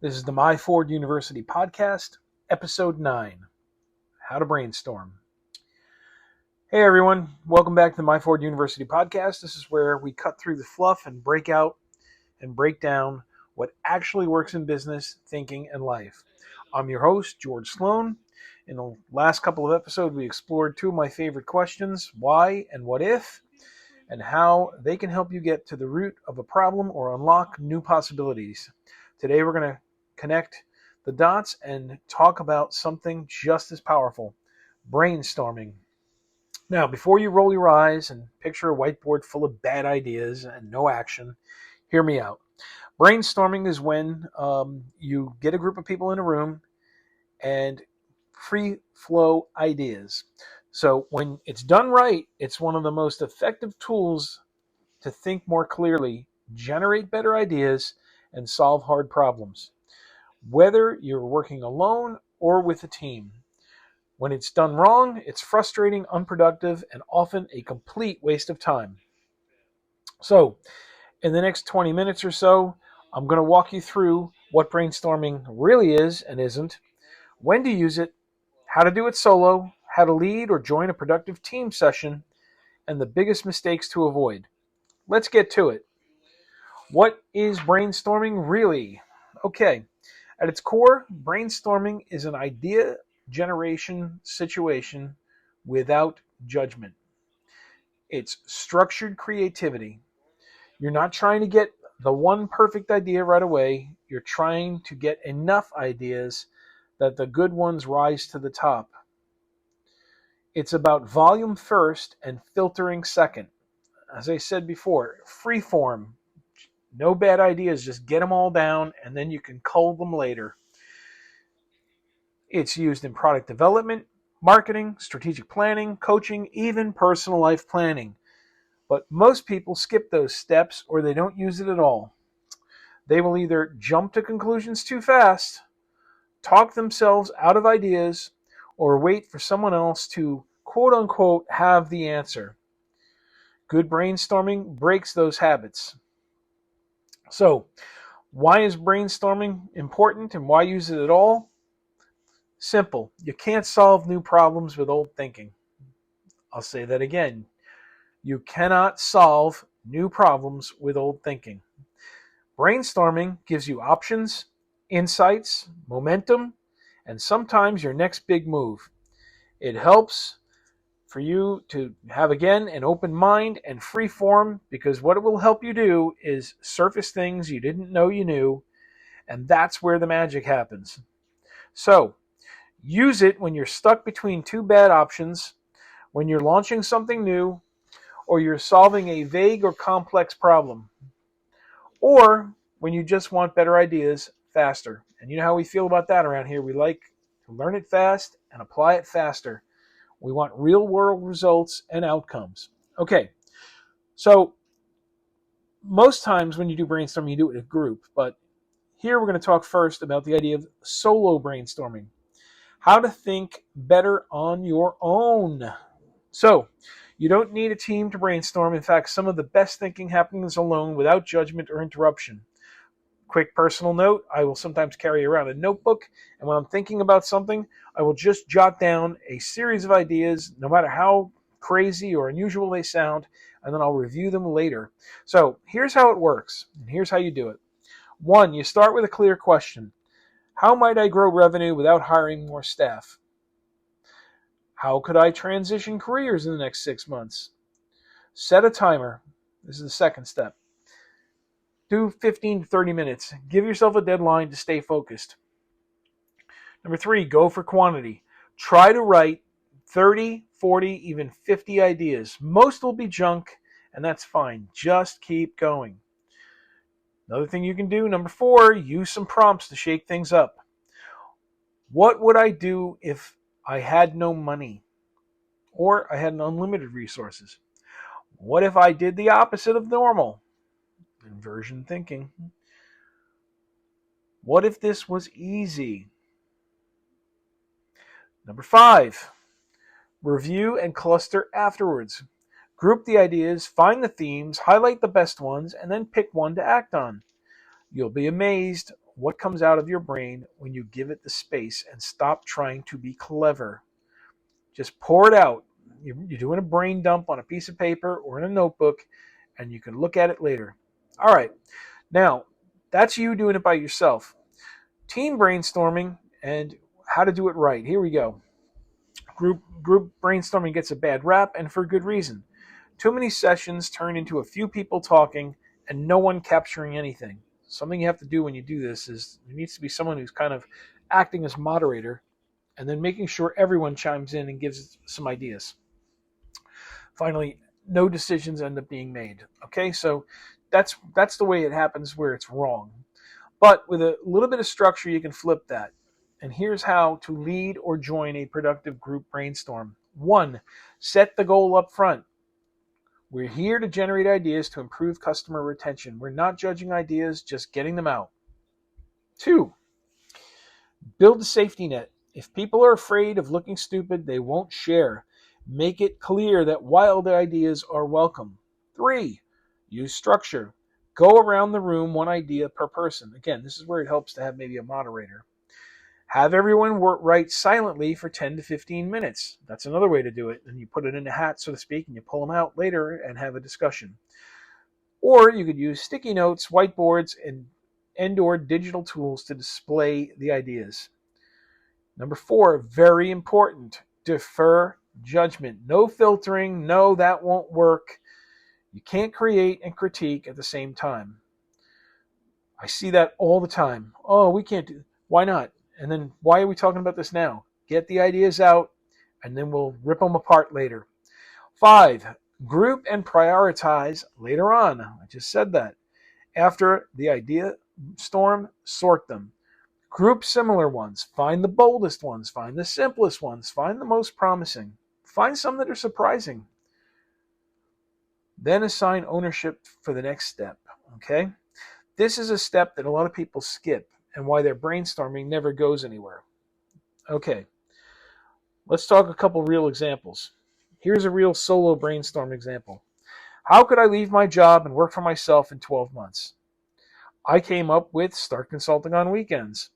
This is the Myford University podcast, episode 9, How to Brainstorm. Hey everyone, welcome back to the Myford University podcast. This is where we cut through the fluff and break out and break down what actually works in business, thinking, and life. I'm your host, George Sloan. In the last couple of episodes, we explored two of my favorite questions, why and what if, and how they can help you get to the root of a problem or unlock new possibilities. Today we're going to connect the dots and talk about something just as powerful, brainstorming. Now, before you roll your eyes and picture a whiteboard full of bad ideas and no action, hear me out. Brainstorming is when you get a group of people in a room and free flow ideas. So when it's done right, it's one of the most effective tools to think more clearly, generate better ideas, and solve hard problems, whether you're working alone or with a team. When it's done wrong, it's frustrating, unproductive, and often a complete waste of time. So, in the next 20 minutes or so, I'm going to walk you through what brainstorming really is and isn't, when to use it, how to do it solo, how to lead or join a productive team session, and the biggest mistakes to avoid. Let's get to it. What is brainstorming really? Okay. At its core, brainstorming is an idea generation situation without judgment. It's structured creativity. You're not trying to get the one perfect idea right away. You're trying to get enough ideas that the good ones rise to the top. It's about volume first and filtering second. As I said before, free form. No bad ideas, just get them all down and then you can cull them later. It's used in product development, marketing, strategic planning, coaching, even personal life planning. But most people skip those steps or they don't use it at all. They will either jump to conclusions too fast, talk themselves out of ideas, or wait for someone else to quote unquote have the answer. Good brainstorming breaks those habits. So, why is brainstorming important and why use it at all? Simple. You can't solve new problems with old thinking. I'll say that again. You cannot solve new problems with old thinking. Brainstorming gives you options, insights, momentum, and sometimes your next big move. It helps for you to have, again, an open mind and free form, because what it will help you do is surface things you didn't know you knew, and that's where the magic happens. So, use it when you're stuck between two bad options, when you're launching something new, or you're solving a vague or complex problem, or when you just want better ideas faster. And you know how we feel about that around here. We like to learn it fast and apply it faster. We want real-world results and outcomes. Okay, so most times when you do brainstorming, you do it in a group, but here we're going to talk first about the idea of solo brainstorming. How to think better on your own. So, you don't need a team to brainstorm. In fact, some of the best thinking happens alone without judgment or interruption. Quick personal note, I will sometimes carry around a notebook, and when I'm thinking about something, I will just jot down a series of ideas, no matter how crazy or unusual they sound, and then I'll review them later. So, here's how it works, and here's how you do it. 1, you start with a clear question. How might I grow revenue without hiring more staff? How could I transition careers in the next 6 months? Set a timer. This is the second step. Do 15 to 30 minutes. Give yourself a deadline to stay focused. Number 3, go for quantity. Try to write 30, 40, even 50 ideas. Most will be junk, and that's fine. Just keep going. Another thing you can do, number 4, use some prompts to shake things up. What would I do if I had no money or I had unlimited resources? What if I did the opposite of normal? Inversion thinking. What if this was easy? Number 5, review and cluster afterwards. Group the ideas, find the themes, highlight the best ones, and then pick one to act on. You'll be amazed what comes out of your brain when you give it the space and stop trying to be clever. Just pour it out. You're doing a brain dump on a piece of paper or in a notebook, and you can look at it later. All right. Now, that's you doing it by yourself. Team brainstorming and how to do it right. Here we go. Group brainstorming gets a bad rap, and for good reason. Too many sessions turn into a few people talking and no one capturing anything. Something you have to do when you do this is there needs to be someone who's kind of acting as moderator and then making sure everyone chimes in and gives some ideas. Finally, no decisions end up being made. Okay, so that's the way it happens where it's wrong. But with a little bit of structure, you can flip that. And here's how to lead or join a productive group brainstorm. 1, set the goal up front. We're here to generate ideas to improve customer retention. We're not judging ideas, just getting them out. 2, build a safety net. If people are afraid of looking stupid, they won't share. Make it clear that wild ideas are welcome. 3, use structure. Go around the room, one idea per person. Again, this is where it helps to have maybe a moderator. Have everyone write silently for 10 to 15 minutes. That's another way to do it. And you put it in a hat, so to speak, and you pull them out later and have a discussion. Or you could use sticky notes, whiteboards, and/or digital tools to display the ideas. Number 4, very important, defer judgment. No filtering. No, that won't work. You can't create and critique at the same time. I see that all the time. Oh, we can't do. Why not? And then why are we talking about this now? Get the ideas out, and then we'll rip them apart later. 5, group and prioritize later on. I just said that. After the idea storm, sort them. Group similar ones. Find the boldest ones. Find the simplest ones. Find the most promising. Find some that are surprising. Then assign ownership for the next step. Okay? This is a step that a lot of people skip and why their brainstorming never goes anywhere. Okay, let's talk a couple real examples. Here's a real solo brainstorm example. How could I leave my job and work for myself in 12 months? I came up with start consulting on weekends,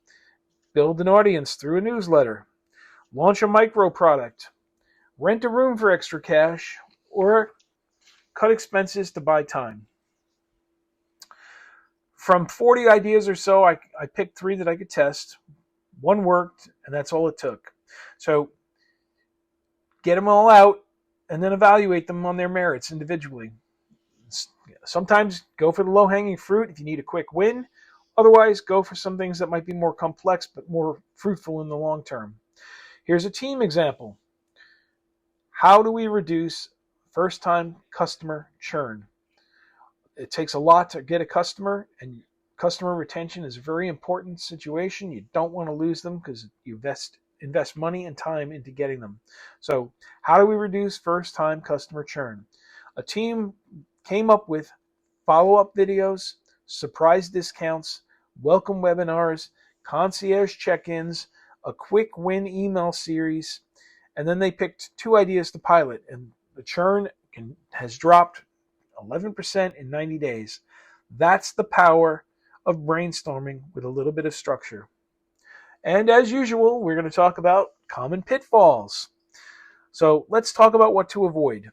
build an audience through a newsletter, launch a micro product, rent a room for extra cash, or cut expenses to buy time. From 40 ideas or so, I picked 3 that I could test. 1 worked, and that's all it took. So get them all out and then evaluate them on their merits individually. Sometimes go for the low-hanging fruit if you need a quick win. Otherwise, go for some things that might be more complex but more fruitful in the long term. Here's a team example. How do we reduce first-time customer churn? It takes a lot to get a customer, and customer retention is a very important situation. You don't want to lose them because you invest money and time into getting them. So how do we reduce first-time customer churn? A team came up with follow-up videos, surprise discounts, welcome webinars, concierge check-ins, a quick win email series, and then they picked 2 ideas to pilot, and the churn has dropped 11% in 90 days. That's the power of brainstorming with a little bit of structure. And as usual, we're going to talk about common pitfalls. So let's talk about what to avoid.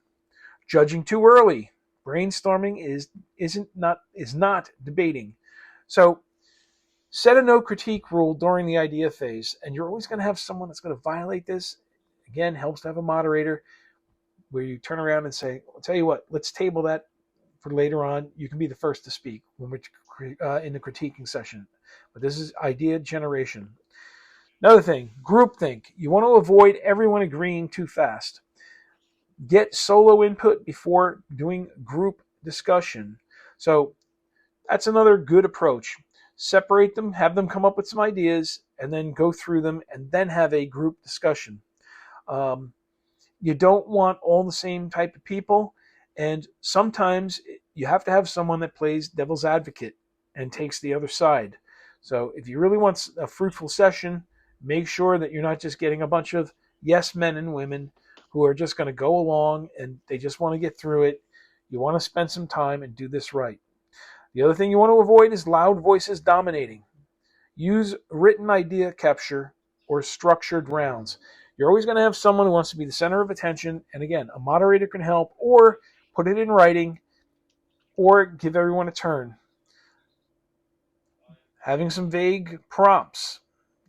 Judging too early. Brainstorming is not debating. So set a no critique rule during the idea phase, and you're always going to have someone that's going to violate this. Again, helps to have a moderator where you turn around and say, I'll tell you what, let's table that for later on. You can be the first to speak when we're in the critiquing session. But this is idea generation. Another thing, groupthink. You want to avoid everyone agreeing too fast. Get solo input before doing group discussion. So that's another good approach. Separate them, have them come up with some ideas, and then go through them, and then have a group discussion. You don't want all the same type of people, and sometimes you have to have someone that plays devil's advocate and takes the other side. So if you really want a fruitful session, make sure that you're not just getting a bunch of yes men and women who are just going to go along and they just want to get through it. You want to spend some time and do this right. The other thing you want to avoid is loud voices dominating. Use written idea capture or structured rounds. You're always going to have someone who wants to be the center of attention, and again, a moderator can help, or put it in writing, or give everyone a turn. Having some vague prompts.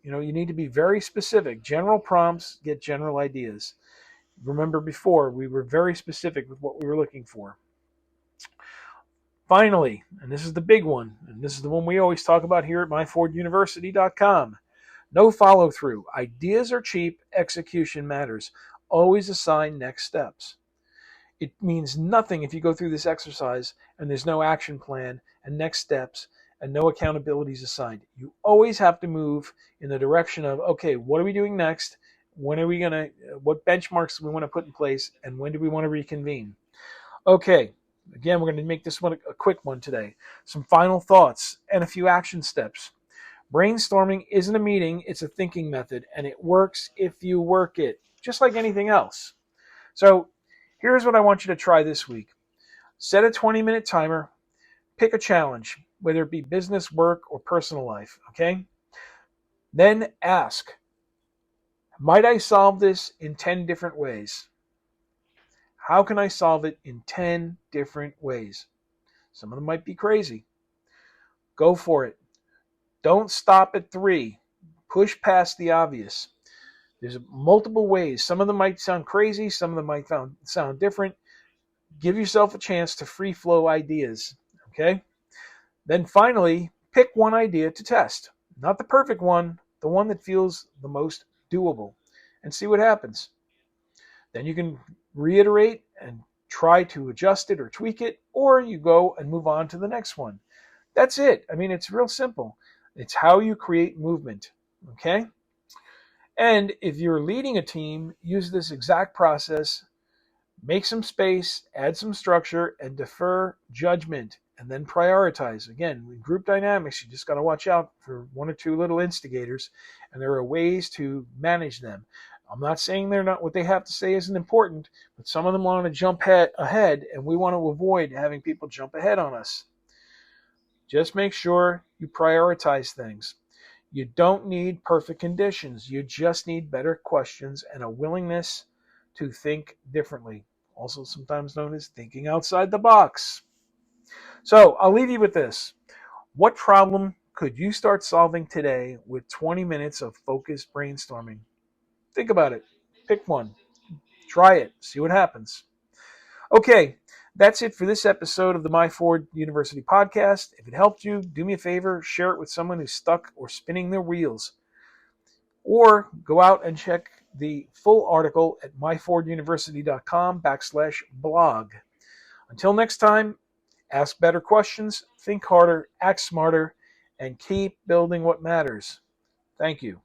You need to be very specific. General prompts get general ideas. Remember before, we were very specific with what we were looking for. Finally, and this is the big one, and this is the one we always talk about here at myforduniversity.com. No follow through. Ideas are cheap, execution matters. Always assign next steps. It means nothing if you go through this exercise and there's no action plan and next steps and no accountabilities assigned. You always have to move in the direction of, okay, what are we doing next? When are we going to, what benchmarks do we want to put in place, and when do we want to reconvene? Okay, again, we're going to make this one a quick one today. Some final thoughts and a few action steps. Brainstorming isn't a meeting, it's a thinking method, and it works if you work it, just like anything else. So here's what I want you to try this week. Set a 20-minute timer, pick a challenge, whether it be business, work, or personal life, okay? Then ask, might I solve this in 10 different ways? How can I solve it in 10 different ways? Some of them might be crazy. Go for it. Don't stop at 3. Push past the obvious. There's multiple ways. Some of them might sound crazy. Some of them might sound different. Give yourself a chance to free flow ideas. Okay? Then finally, pick one idea to test. Not the perfect one, the one that feels the most doable, and see what happens. Then you can reiterate and try to adjust it or tweak it, or you go and move on to the next one. That's it. I mean, it's real simple. It's how you create movement. Okay? And if you're leading a team, use this exact process. Make some space, add some structure, and defer judgment, and then prioritize. Again, with group dynamics, you just got to watch out for one or two little instigators, and there are ways to manage them. I'm not saying they're not, what they have to say isn't important, but some of them want to jump ahead, and we want to avoid having people jump ahead on us. Just make sure you prioritize things. You don't need perfect conditions. You just need better questions and a willingness to think differently, also sometimes known as thinking outside the box. So I'll leave you with this. What problem could you start solving today with 20 minutes of focused brainstorming? Think about it. Pick one. Try it. See what happens. Okay, that's it for this episode of the Myford University podcast. If it helped you, do me a favor, share it with someone who's stuck or spinning their wheels. Or go out and check the full article at myforduniversity.com/blog. Until next time, ask better questions, think harder, act smarter, and keep building what matters. Thank you.